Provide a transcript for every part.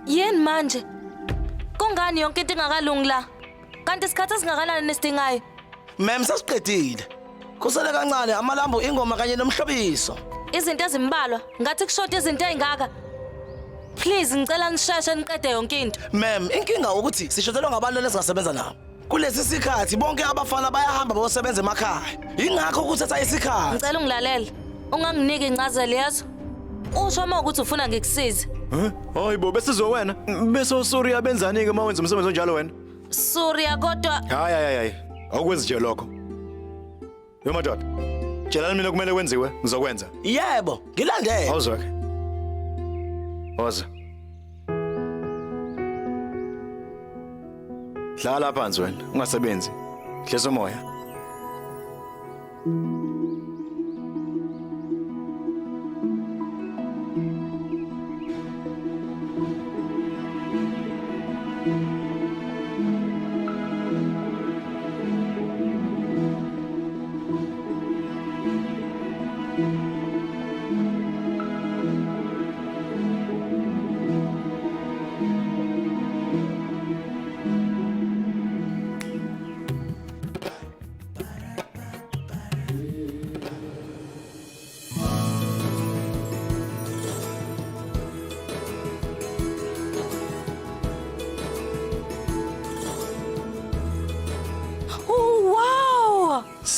Yini manje? Kungani yonke into ingakalungi la? Kanti isikhathi esingakanani nesidingayo? Ma'am sasiqedile. Kusele kancane amalambu ingoma kanye nomhlobiso. Izinto ezimbalwa, ngathi kushoda izinto ezingaka. Please ngicela nisheshe niqede yonke into. Ma'am, inkinga ukuthi sishodelwa ngabantu lesingasebenza nabo. Kulesi sikhathi bonke abafana bayahamba bayosebenza emakhaya. Ingakho kuthatha isikhathi. Ngicela ungilalele. Unganginiki incazelo yazo. Usho uma ukuthi ufuna ngikusize. Hayibo bese wena. Bese uSuriya benzani ke mawenza umsebenzi onjalo wena? Surya kodwa Hayi. Awukwenzi nje lokho. Yo madoda. Tshela mina kumele kwenziwe, ngizokwenza. Yebo, ngilandele. Awuzweke. Woza. Hlala phansi wena, ungasebenzi. Hlisa umoya.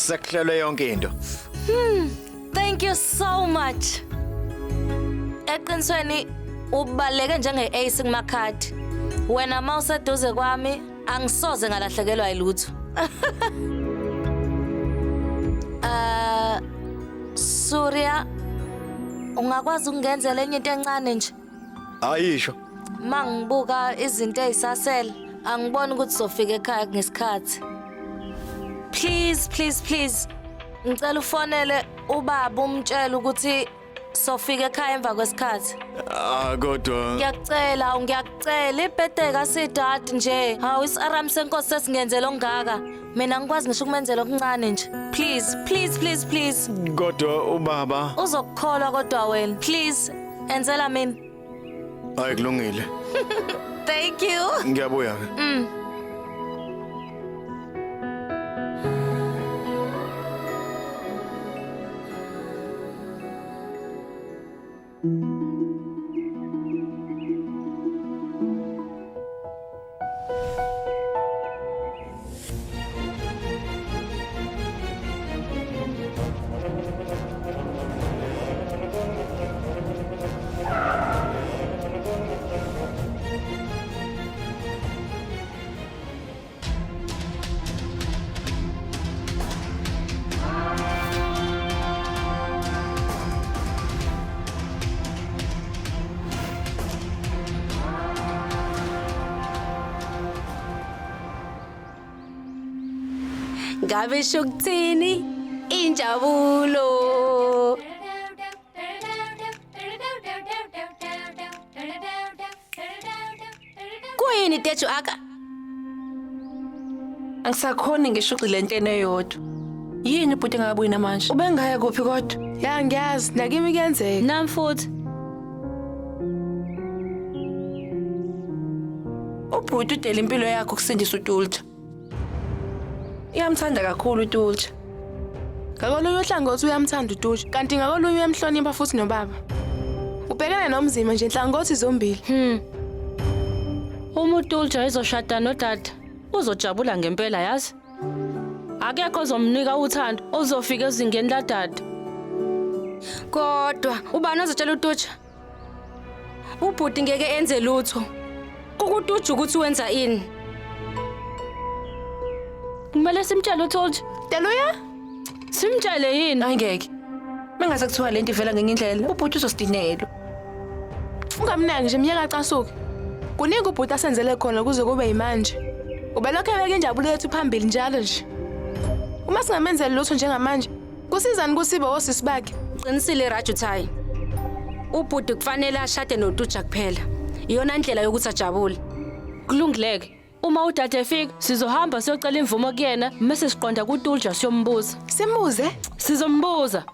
Sekuhlelwe yonke into. thank you so much. Eqinisweni ubaleke njenge-ace kumakhadi. Wena mawuseduze kwami angisoze ngalahlekelwa yilutho. Surya, ungakwazi ukungenzela enye into encane nje? Ayisho. Mangibuka izinto ezisasele, angiboni ukuthi uzofika ekhaya ngesikhathi. Please. Ngicela ufonele ubaba umtshele ukuthi sofika ekhaya emva kwesikhathi. Kodwa Ngiyakucela ibhede kaSidadi nje. Hawu isaram senkosi sesingenzela ongaka. Mina ngikwazi ngisho ukumenzela okuncane nje. Please. kodwa ubaba Uzokukholwa kodwa wena. Please, enzela mina. ayikulungile. Thank you. Ngiyabuya ke. Ngabe shukuthini injabulo. Kuyini Teju aka? Angisakhoni ngisho lento eyodwa. Yini bhuti engabuyi namanje? Ubengaya kuphi kodwa? Ya ngiyazi nakimi kuyenzeka. Nami futhi. Ubhuti udela impilo yakho kusindisa uTulja. Iyamthanda kakhulu uTulja. Ngakolunye uhlangothi uyamthanda uTusha, kanti ngakolunye uyamhlonipha futhi nobaba. Ubhekana nomzima nje inhlangothi zombili. Uma uTulja ezoshada nodada, uzojabula ngempela yazi. Akekho ozomnika uthando ozofika ezingeni ladada. Kodwa ubani ozotshela uTulja? Ubhuti ngeke enze lutho. KukuTulja ukuthi wenza ini? Kumele simtshele uTulja. Teluya? Simtshele yini? Angeke. Mengase kuthiwa lento ivela ngenye indlela, ubhuti uzosidinela. Ungamnaki nje mnyaka casuke. Kuningi ubhuti asenzele khona kuze kube yimanje. Ubelokho ebeka injabulo yethu phambili njalo nje. Uma singamenzeli lutho njengamanje, kusizani kusibe osisi bakhe? Qinisile Rajuthai. Ubhuti kufanele ashade noTulja kuphela. Iyona indlela yokuthi ajabule. Kulungileke. Uma udade efika, sizohamba siyocela imvumo kuyena, bese siqonda kuTulja siyombuza. Simuze? Sizombuza.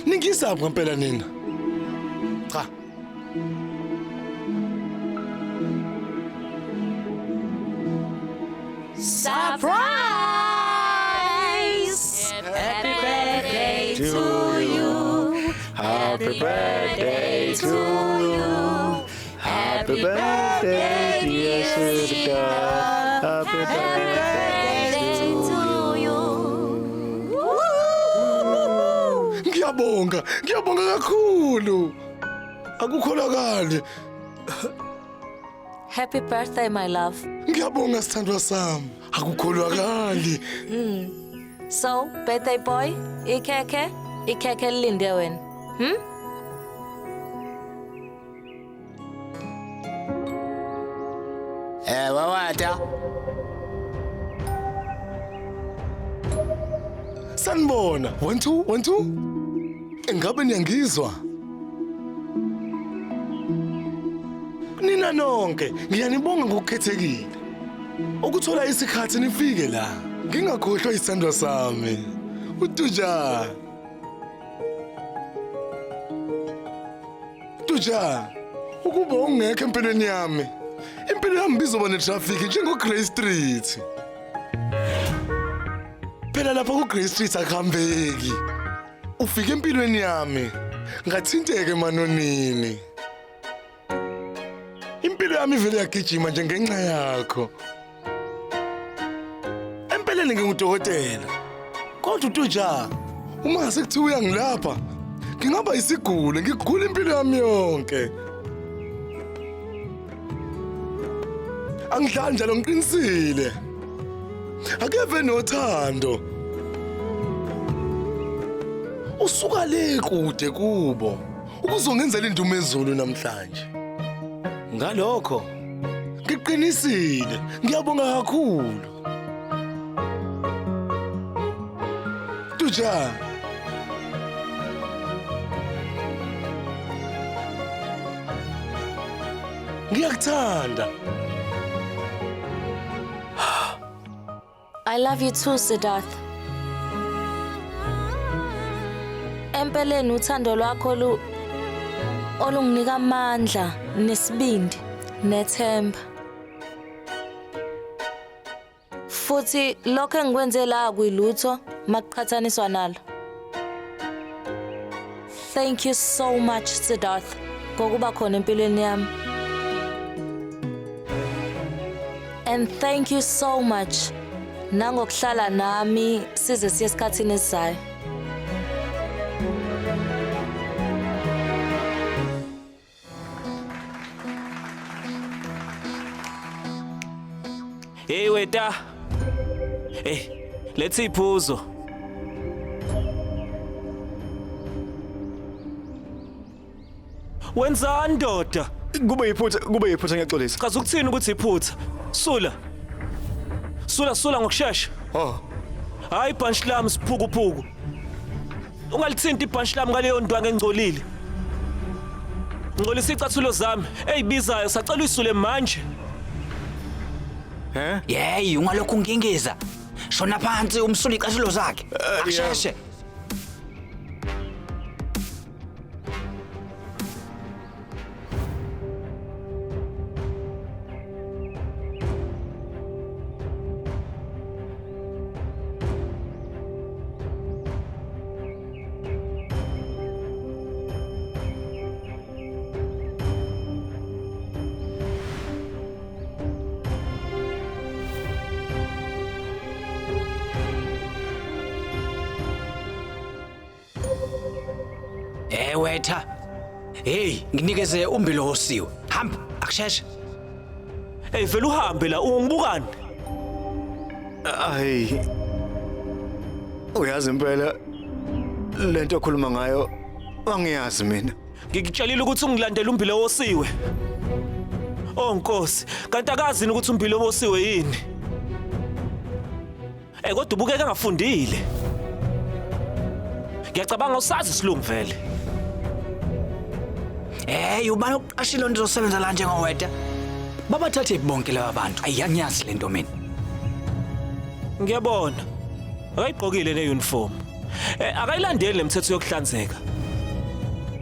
Ningisaphi ngempela nina? Cha. Surprise! Happy birthday to you. Happy birthday to you. Happy birthday, dear sister. Happy birthday to you. Ngiyabonga kakhulu. Akukholakali. Happy birthday, my love. Ngiyabonga sithandwa sami. Akukholakali. So, birthday boy, ikhekhe linde wena. Wawata. Sanibona. 1 2. Engabe niyangizwa? Nina nonke, ngiyanibonga ngokukhethekile. Ukuthola isikhathi nifike la. Ngingakhohlwa isandla sami. Utuja. Tuja. Ukuba ungekho empilweni yami. Impilo yami bizoba netraffic njengoGrey Street. Phela lapha kuGrey Street akuhambeki. Ufike empilweni yami. Ngathinteke manonini. Impilo yami vele yagijima nje ngenxa yakho. Empeleni ngingudokotela. Kodwa uTuja, uma ngasekuthiwa uyangilapha, ngingaba isiguli, ngigula impilo yami yonke. Angidlali njalo ngiqinisile. Akeve nothando. Usuka le kude kubo. Ukuzongenzela indumezulu namhlanje. Ngalokho ngiqinisile, ngiyabonga kakhulu. Tuja. Ngiyakuthanda. I love you too, Siddharth. Empeleni uthando lwakho olunginika amandla, nesibindi, nethemba. Futhi lokho engikwenze la kuyilutho makuqhathaniswa nalo. Thank you so much, Siddharth, ngokuba khona empilweni yami. And thank you so much nangokuhlala nami size siye esikhathini esizayo. Hey weta. Let's iphuzo. Wenzani ndoda? Kube yiphutha ngiyaxolisa. Chaza ukuthini ukuthi iphutha? Sula ngokusheshsha. Hayi ibhanshi lami siphuku. Ungalithinti ibhanshi lami ngaleyo ndwangu engcolile. Ngcolisa icathulo zami eyibizayo sacela uyisule manje. Yeyi ungalokhu ngingeza. Shona phansi umsula icathulo zakhe. Asheshe. Wetha. Hey, nginikeze umbilo wosiwe. Hamba, akusheshe. Hey vele uhambe la ungibukani? Hayi. Uyazi impela lento okhuluma ngayo angiyazi mina. Ngikutshelile ukuthi ungilandele umbilo wosiwe. Oh Nkosi, kanti akazi ukuthi umbilo wosiwe yini? Kodwa ubukeka ngafundile. Ngiyacabanga usazi isilungu vele. Ubani uqashile into zosebenza la njengoweta? Babathathe bonke laba bantu. Ayanyazi lento mina. Ngiyabona. Akayigqokile le uniform. Akayilandeli lemithetho yokuhlanzeka.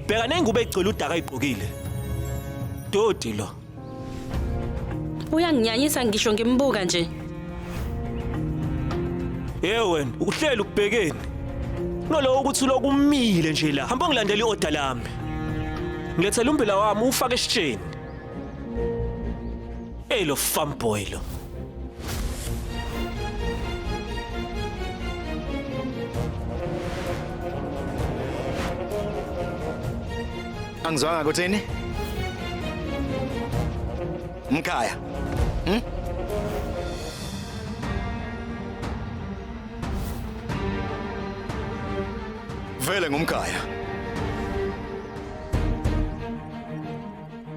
Bheka nengubo egcwele udaka ayigqokile. Dodi lo. Uyanginyanyisa ngisho ngimbuka nje. Wena, ukuhlela ukubhekeni. Nolo ukuthi lokumile nje la. Hamba ngilandela iorder lami. Ngilethela umbila wami ufake esitsheni. Lo farm boy lo. Angizwanga kuthini? Mkhaya. Vele ngumkhaya.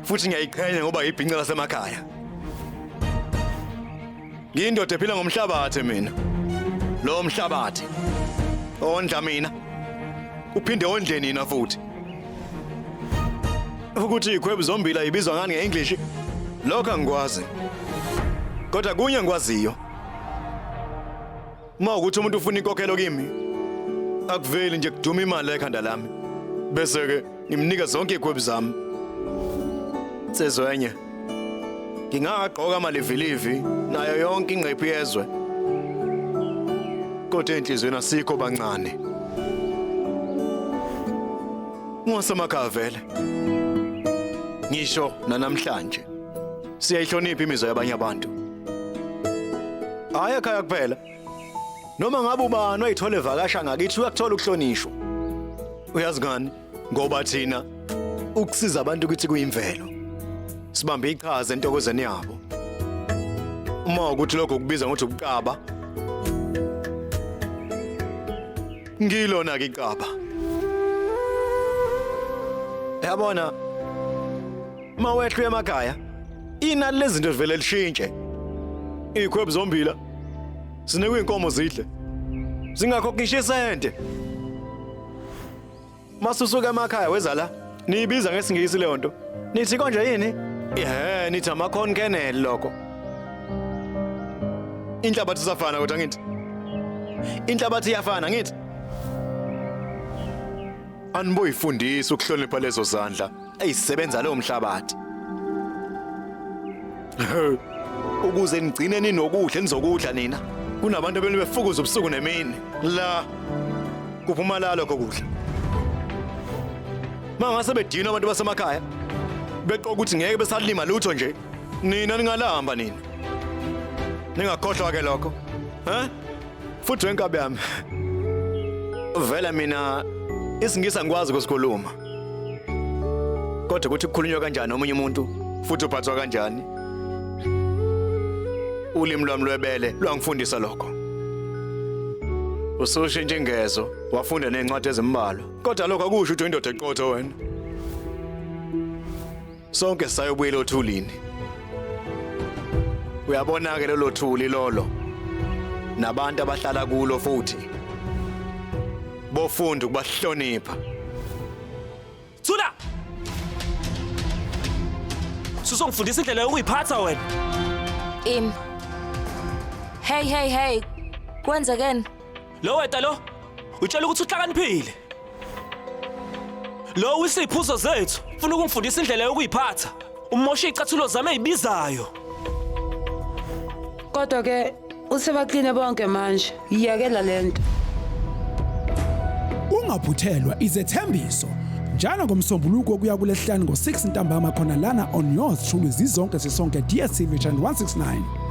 Futhi ngiyayiqhenya ngoba ibhinqa lasemakhaya. Ngiyindoda ephila ngomhlabathi mina. Lo mhlabathi ondla mina. Uphinde ondle nina futhi. Ukuthi ikhwebu zombila ibizwa ngani ngeEnglish? Lokho angikwazi. Kodwa kunye ngikwaziyo. Ukuthi umuntu ufuna inkokhelo kimi, akuveli nje kuduma imali ekhanda lami. Bese ke ngimnika zonke ikhwebu zami. Sezwenye. Ngingagqoka amalivilivi nayo yonke ingqephi yezwe. Kodwa enhlizweni asikho bancane. Ngosemakhaya vele. Ngisho namhlanje siyayihlonipha imizwa yabanye abantu. Hayi ekhaya kuphela. Noma ngabe ubani oyithola evakasha ngakithi uyakuthola ukuhlonishwa. Uyazi ngani? Ngoba thina ukusiza abantu ukuthi kuyimvelo. Sibambe iqhaza entokozweni yabo. Uma ukuthi lokho kubiza ngokuthi ubuqaba. Ngilona ke iqaba. Yabona mawehlu emakhaya inani lezinto vele lishintshe. Ikhwebu zombila sinekwe inkomo zidle. Singakho ngisho isente. Masusuka emakhaya weza la niyibiza ngesingisi le nto. Nithi konje yini? Nithi ama-corn kernel lokho. Inhlabathi isafana kodwa ngithi. Inhlabathi iyafana ngithi. Aniboyifundisa ukuhlonipha lezo zandla ezisebenza lo mhlabathi. Ukuze nigcine ninokudla enizokudla nina. Kunabantu befukuza ubusuku nemini. La kuphuma la lokho kudla. Mangase bedina abantu basemakhaya. Beqoqa ukuthi ngeke besalima lutho nje. Nina ningalamba nina. Ningakhohlwa ke lokho. Futhi wenkabi yami. Vele mina isingisa ngikwazi ukusikhuluma. Kodwa ukuthi kukhulunywa kanjani omunye umuntu futhi uphathwa kanjani? Ulimi lwami lwebele lwangifundisa lokho. Usushintshe ingezo, wafunda nezincwadi ezimbalwa. Kodwa lokho akusho ukuthi indoda eqotho wena. Sonke sayobuyela othulini. Uyabona ke lo thuli lolo. Nabantu abahlala kulo futhi. Bofunda ukubahlonipha. Thula! Susongifundisa indlela yokuyiphatha wena. Hey. Kwenzekeni? Lo weta lo. Utshela ukuthi uhlakaniphile. Lo wisiphuzo zethu. Ufuna ukungifundisa indlela yokuyiphatha. Umosha icathulo zami ezibizayo. Kodwa ke usebaqine bonke manje. Iyakela lento. Ungaphuthelwa izethembiso njalo ngomsombuluko kuya kulesihlanu ngo6 ntambama khona lana on yours truly zizonke sisonke DStv channel 169.